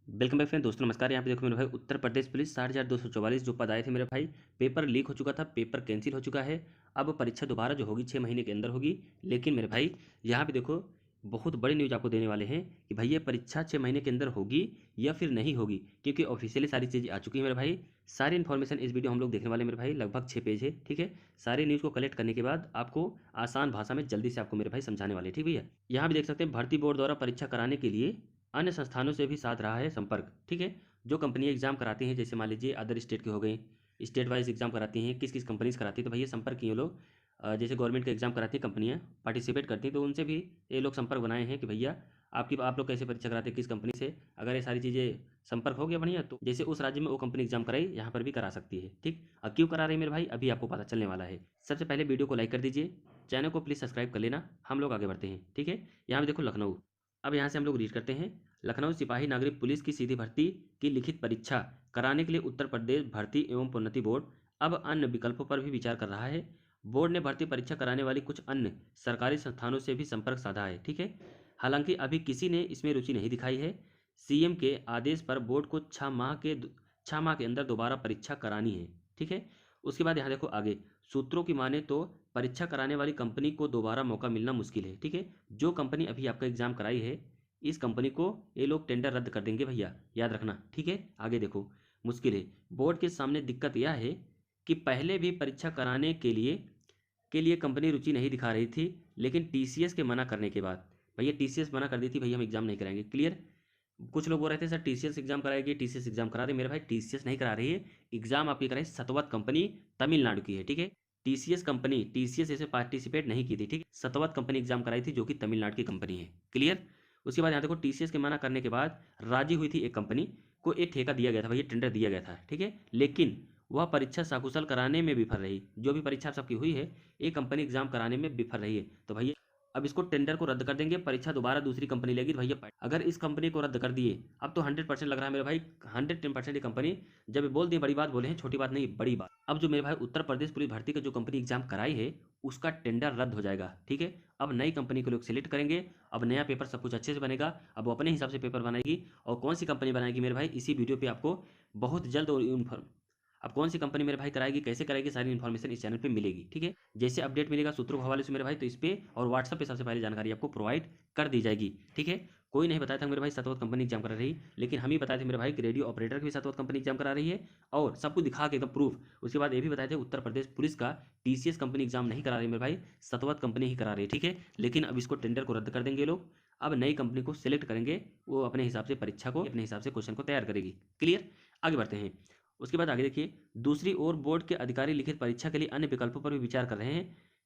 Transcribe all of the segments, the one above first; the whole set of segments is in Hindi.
Welcome back friend. दोस्तों नमस्कार। यहाँ पे देखो मेरे भाई, उत्तर प्रदेश पुलिस 60,244 जो पद आए थे मेरे भाई, पेपर लीक हो चुका था, पेपर कैंसिल हो चुका है। अब परीक्षा दोबारा जो होगी 6 महीने के अंदर होगी। लेकिन मेरे भाई यहाँ पे देखो, बहुत बड़ी न्यूज़ आपको देने वाले हैं कि भाई ये परीक्षा 6 महीने के अंदर होगी या फिर नहीं होगी, क्योंकि ऑफिशियली सारी चीज़ें आ चुकी है मेरे भाई। सारी इन्फॉर्मेशन इस वीडियो हम लोग देखने वाले हैं मेरे भाई, लगभग 6 पेज है। ठीक है, सारी न्यूज़ को कलेक्ट करने के बाद आपको आसान भाषा में जल्दी से आपको मेरे भाई समझाने वाले हैं। ठीक भैया, यहाँ भी देख सकते हैं, भर्ती बोर्ड द्वारा परीक्षा कराने के लिए अन्य संस्थानों से भी साथ रहा है संपर्क। ठीक है, जो कंपनी एग्जाम कराती हैं, जैसे मान लीजिए अदर स्टेट के हो गए, स्टेट वाइज एग्जाम कराती हैं, किस किस कंपनीज कराती है, तो भैया संपर्क किए लोग। जैसे गवर्नमेंट के एग्जाम कराती हैं कंपनियां, पार्टिसिपेट करती हैं, तो उनसे भी ये लोग संपर्क बनाए हैं कि भैया आप लोग कैसे परीक्षा कराते हैं, किस कंपनी से। अगर ये सारी चीज़ें संपर्क हो गया बढ़िया, तो जैसे उस राज्य में वो कंपनी एग्जाम कराई, यहाँ पर भी करा सकती है। ठीक, अब क्यों करा रही है मेरे भाई, अभी आपको पता चलने वाला है। सबसे पहले वीडियो को लाइक कर दीजिए, चैनल को प्लीज़ सब्सक्राइब कर लेना। हम लोग आगे बढ़ते हैं। ठीक है, यहाँ पे देखो लखनऊ। अब यहाँ से हम लोग रीड करते हैं। लखनऊ सिपाही नागरिक पुलिस की सीधी भर्ती की लिखित परीक्षा कराने के लिए उत्तर प्रदेश भर्ती एवं प्रोन्नति बोर्ड अब अन्य विकल्पों पर भी विचार कर रहा है। बोर्ड ने भर्ती परीक्षा कराने वाली कुछ अन्य सरकारी संस्थानों से भी संपर्क साधा है। ठीक है, हालांकि अभी किसी ने इसमें रुचि नहीं दिखाई है। सीएम के आदेश पर बोर्ड को 6 माह के अंदर दोबारा परीक्षा करानी है। ठीक है, उसके बाद यहाँ देखो आगे, सूत्रों की माने तो परीक्षा कराने वाली कंपनी को दोबारा मौका मिलना मुश्किल है। ठीक है, जो कंपनी अभी आपका एग्जाम कराई है, इस कंपनी को ये लोग टेंडर रद्द कर देंगे भैया, याद रखना। ठीक है, आगे देखो, मुश्किल है। बोर्ड के सामने दिक्कत यह है कि पहले भी परीक्षा कराने के लिए कंपनी रुचि नहीं दिखा रही थी, लेकिन टीसीएस के मना करने के बाद, भैया टीसीएस मना कर दी थी, भैया हम एग्जाम नहीं कराएंगे। क्लियर। कुछ लोग बोल रहे थे सर टीसीएस एग्जाम कराएगी, टीसीएस एग्जाम करा रहे। मेरे भाई टीसीएस नहीं करा रही है, एग्जाम आपकी कराई सतवत कंपनी तमिलनाडु की है। ठीक है, टीसीएस ऐसे पार्टिसिपेट नहीं की थी। ठीक है, सतवत कंपनी एग्जाम कराई थी, जो कि तमिलनाडु की कंपनी है। क्लियर। उसके बाद यहाँ देखो, टीसीएस के मना करने के बाद राजी हुई थी एक कंपनी को, एक ठेका दिया गया था भैया, टेंडर दिया गया था। ठीक है, लेकिन वह परीक्षा सकुशल कराने में विफल रही। जो भी परीक्षा सबकी हुई है, एक कंपनी एग्जाम कराने में विफल रही है, तो भैया अब इसको टेंडर को रद्द कर देंगे, परीक्षा दोबारा दूसरी कंपनी लेगी। तो भैया अगर इस कंपनी को रद्द कर दिए, अब तो 100% लग रहा है मेरे भाई, 110% ये कंपनी जब ये बोल दी, बड़ी बात बोले हैं, छोटी बात नहीं, बड़ी बात। अब जो मेरे भाई उत्तर प्रदेश पुलिस भर्ती का जो कंपनी एग्जाम कराई है, उसका टेंडर रद्द हो जाएगा। ठीक है, अब नई कंपनी को लोग सिलेक्ट करेंगे, अब नया पेपर सब कुछ अच्छे से बनेगा, अब वो अपने हिसाब से पेपर बनाएगी। और कौन सी कंपनी बनाएगी मेरे भाई, इसी वीडियो पे आपको बहुत जल्द और अब कौन सी कंपनी मेरे भाई कराएगी, कैसे कराएगी, सारी इन्फॉर्मेशन इस चैनल पे मिलेगी। ठीक है, जैसे अपडेट मिलेगा सूत्रों के हवाले से मेरे भाई, तो इस पे और व्हाट्सएप पे सबसे पहले जानकारी आपको प्रोवाइड कर दी जाएगी। ठीक है, कोई नहीं बताया था मेरे भाई सतवत कंपनी एग्जाम करा रही, लेकिन हम ही बताए थे मेरे भाई कि रेडियो ऑपरेटर की भी सतवत कंपनी एग्जाम करा रही है, और सब कुछ दिखा के एकदम प्रूफ। उसके बाद ये भी बताए थे उत्तर प्रदेश पुलिस का टीसीएस कंपनी एग्जाम नहीं करा रही मेरे भाई, सतवत कंपनी ही करा रही है। ठीक है, लेकिन अब इसको टेंडर को रद्द कर देंगे लोग, अब नई कंपनी को सिलेक्ट करेंगे, वो अपने हिसाब से परीक्षा को अपने हिसाब से क्वेश्चन को तैयार करेगी। क्लियर, आगे बढ़ते हैं। उसके बाद आगे देखिए, दूसरी ओर बोर्ड के अधिकारी लिखित परीक्षा के लिए अन्य विकल्पों पर भी विचार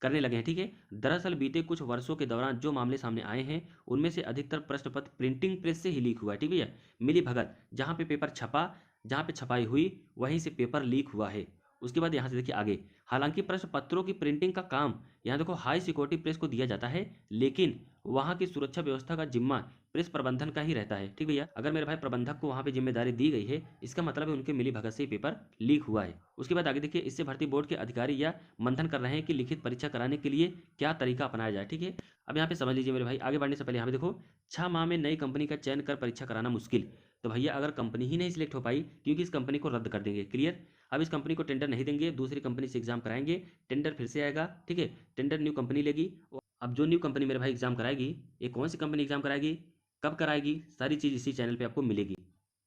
करने लगे हैं। ठीक है, दरअसल बीते कुछ वर्षों के दौरान जो मामले सामने आए हैं, उनमें से अधिकतर प्रश्न पत्र प्रिंटिंग प्रेस से ही लीक हुआ है। ठीक है, मिली भगत, जहां पे पेपर छपा, जहां पे छपाई हुई, वहीं से पेपर लीक हुआ है। उसके बाद यहाँ से देखिए आगे, हालांकि प्रश्न पत्रों की प्रिंटिंग का काम यहाँ देखो हाई सिक्योरिटी प्रेस को दिया जाता है, लेकिन वहाँ की सुरक्षा व्यवस्था का जिम्मा प्रेस प्रबंधन का ही रहता है। ठीक भैया, अगर मेरे भाई प्रबंधक को वहाँ पे जिम्मेदारी दी गई है, इसका मतलब है उनके मिली भगत से ही पेपर लीक हुआ है। उसके बाद आगे देखिए, इससे भर्ती बोर्ड के अधिकारी या मंथन कर रहे हैं कि लिखित परीक्षा कराने के लिए क्या तरीका अपनाया जाए। ठीक है, अब यहाँ पे समझ लीजिए मेरे भाई, आगे बढ़ने से पहले यहाँ पे देखो, 6 माह में नई कंपनी का चयन कर परीक्षा कराना मुश्किल। तो भैया अगर कंपनी ही नहीं सिलेक्ट हो पाई, क्योंकि इस कंपनी को रद्द कर देंगे। क्लियर, अब इस कंपनी को टेंडर नहीं देंगे, दूसरी कंपनी से एग्जाम कराएंगे, टेंडर फिर से आएगा। ठीक है, टेंडर न्यू कंपनी लेगी। अब जो न्यू कंपनी मेरे भाई एग्जाम कराएगी, ये कौन सी कंपनी एग्जाम कराएगी, कब कराएगी, सारी चीज़ इसी चैनल पे आपको मिलेगी,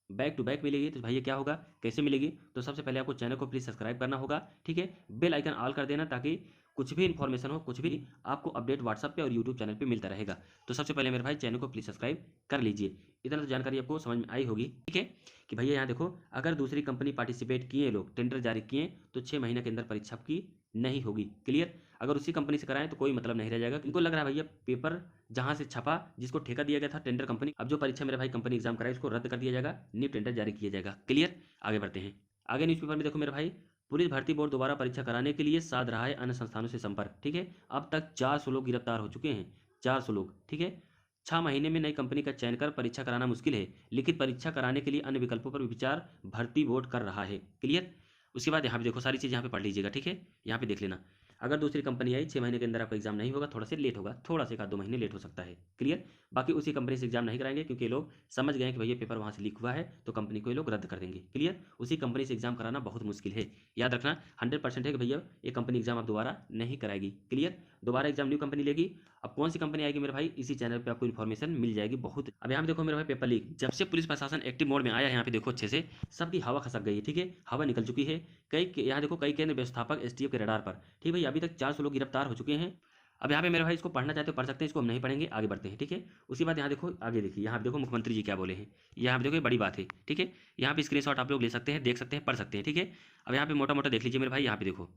बैक टू बैक मिलेगी। तो भैया क्या होगा, कैसे मिलेगी, तो सबसे पहले आपको चैनल को प्लीज़ सब्सक्राइब करना होगा। ठीक है, बेल आइकन ऑल कर देना, ताकि कुछ भी इन्फॉर्मेशन हो, कुछ भी आपको अपडेट व्हाट्सएप पे और यूट्यूब चैनल पे मिलता रहेगा। तो सबसे पहले मेरे भाई चैनल को प्लीज़ सब्सक्राइब कर लीजिए। इतना तो जानकारी आपको समझ में आई होगी। ठीक है, कि भैया यहाँ देखो, अगर दूसरी कंपनी पार्टिसिपेट किए, लोग टेंडर जारी किए, तो 6 महीने के अंदर परीक्षा की नहीं होगी। क्लियर, अगर उसी कंपनी से कराएं तो कोई मतलब नहीं रह जाएगा। इनको लग रहा है भैया पेपर जहां से छपा, जिसको ठेका दिया गया था टेंडर कंपनी, अब जो परीक्षा मेरे भाई कंपनी एग्जाम कराई, उसको रद्द कर दिया जाएगा, न्यू टेंडर जारी किया जाएगा। क्लियर, आगे बढ़ते हैं। आगे न्यूज़पेपर में देखो मेरे भाई, पुलिस भर्ती बोर्ड दोबारा परीक्षा कराने के लिए साध रहा है अन्य संस्थानों से संपर्क। ठीक है, अब तक 400 लोग गिरफ्तार हो चुके हैं, 400 लोग। ठीक है, 6 महीने में नई कंपनी का चयन कर परीक्षा कराना मुश्किल है, लिखित परीक्षा कराने के लिए अन्य विकल्पों पर विचार भर्ती बोर्ड कर रहा है। क्लियर, उसके बाद यहाँ पे देखो, सारी चीज़ यहाँ पे पढ़ लीजिएगा। ठीक है, यहाँ पे देख लेना। अगर दूसरी कंपनी आई 6 महीने के अंदर आपका एग्जाम नहीं होगा, थोड़ा सा लेट होगा, थोड़ा सा 1-2 महीने लेट हो सकता है। क्लियर। बाकी उसी कंपनी से एग्जाम नहीं कराएंगे क्योंकि ये लोग समझ गए कि भैया पेपर वहाँ से लीक हुआ है तो कंपनी को ये लोग रद्द कर देंगे। क्लियर। उसी कंपनी से एग्जाम कराना बहुत मुश्किल है, याद रखना। 100% है कि भैया ये कंपनी एग्जाम आप दोबारा नहीं कराएगी। क्लियर। दोबारा एग्जाम न्यू कंपनी लेगी। अब कौन सी कंपनी आएगी मेरे भाई, इसी चैनल पे आपको इन्फॉर्मेशन मिल जाएगी बहुत। अब यहाँ पे देखो मेरे भाई पेपर लीक, जब से पुलिस प्रशासन एक्टिव मोड में आया है यहाँ पे देखो अच्छे से सबकी हवा खसक गई है। ठीक है, हवा निकल चुकी है। यहाँ देखो कई केंद्र व्यवस्थापक एसटीएफ के रडार पर। ठीक है, अभी तक 400 लोग गिरफ्तार हो चुके हैं। अब यहाँ पे मेरे भाई इसको पढ़ना चाहते हो पढ़ सकते हैं, इसको हम नहीं पढ़ेंगे, आगे बढ़ते हैं। ठीक है। उसके बाद यहाँ देखो आगे देखिए, यहाँ पे देखो मुख्यमंत्री जी क्या बोले हैं। यहाँ पे देखो ये बड़ी बात है। ठीक है, यहाँ पे स्क्रीनशॉट आप लोग ले सकते हैं, देख सकते हैं, पढ़ सकते हैं। ठीक है। अब यहाँ पे मोटा मोटा देख लीजिए मेरे भाई, यहाँ पे देखो,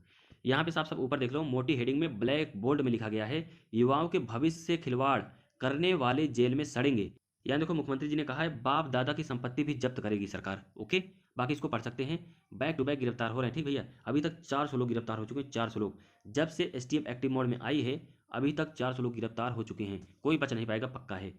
यहाँ पे साफ साफ ऊपर देख लो, मोटी हेडिंग में ब्लैक बोल्ड में लिखा गया है, युवाओं के भविष्य से खिलवाड़ करने वाले जेल में सड़ेंगे। यहाँ देखो मुख्यमंत्री जी ने कहा है बाप दादा की संपत्ति भी जब्त करेगी सरकार। ओके, बाकी इसको पढ़ सकते हैं। बैक टू बैक गिरफ्तार हो रहे हैं। ठीक भैया, अभी तक 400 लोग गिरफ्तार हो चुके हैं, 400 लोग। जब से एसटीएफ एक्टिव मोड में आई है अभी तक 400 लोग गिरफ्तार हो चुके हैं, कोई बच नहीं पाएगा, पक्का है।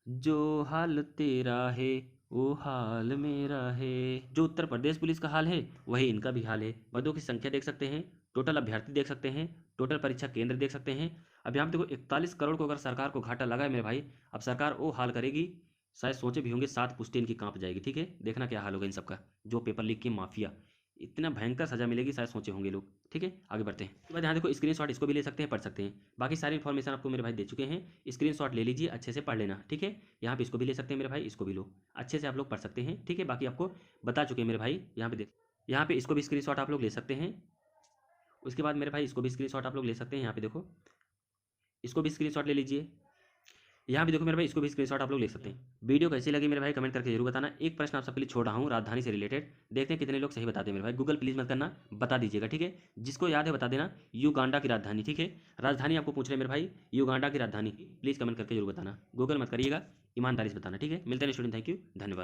जो हाल तेरा है वो हाल मेरा है। जो उत्तर प्रदेश पुलिस का हाल है वही इनका भी हाल है। पदों की संख्या देख सकते हैं, टोटल अभ्यर्थी देख सकते हैं, टोटल परीक्षा केंद्र देख सकते हैं। अब यहाँ पे देखो 41 करोड़ को अगर सरकार को घाटा लगा है मेरे भाई, अब सरकार वो हाल करेगी, शायद सोचे भी होंगे 7 पुश्तें इनकी कांप जाएगी। ठीक है, देखना क्या हाल होगा इन सबका, जो पेपर लीक की माफिया, इतना भयंकर सजा मिलेगी, शायद सोचे होंगे लोग। ठीक है, आगे बढ़ते हैं। उसके बाद यहाँ देखो स्क्रीनशॉट, इसको भी ले सकते हैं, पढ़ सकते हैं। बाकी सारी इन्फॉर्मेशन आपको मेरे भाई दे चुके हैं, स्क्रीनशॉट ले लीजिए, अच्छे से पढ़ लेना। ठीक है, यहाँ पे इसको भी ले सकते हैं मेरे भाई, इसको भी लो, अच्छे से आप लोग पढ़ सकते हैं। ठीक है, बाकी आपको बता चुके हैं मेरे भाई, यहाँ पे देख, यहाँ पे इसको भी स्क्रीनशॉट आप लोग ले सकते हैं। उसके बाद मेरे भाई इसको भी स्क्रीनशॉट आप लोग ले सकते हैं, यहाँ पे देखो, इसको भी स्क्रीनशॉट ले लीजिए। यहाँ भी देखो मेरे भाई, इसको भी स्क्रीनशॉट आप लोग ले सकते हैं। वीडियो कैसी लगी मेरे भाई कमेंट करके जरूर बताना। एक प्रश्न आप सबके लिए छोड़ रहा हूँ राजधानी से रिलेटेड, देखते हैं कितने लोग सही बताते हैं मेरे भाई। गूगल प्लीज मत करना, बता दीजिएगा। ठीक है, जिसको याद है बता देना, युगांडा की राजधानी। ठीक है, राजधानी आपको पूछ रहे हैं मेरे भाई, युगांडा की राजधानी, प्लीज कमेंट करके जरूर बताना, गूगल मत करिएगा, ईमानदारी से बताना। ठीक है, मिलते हैं स्टूडेंट, थैंक यू, धन्यवाद।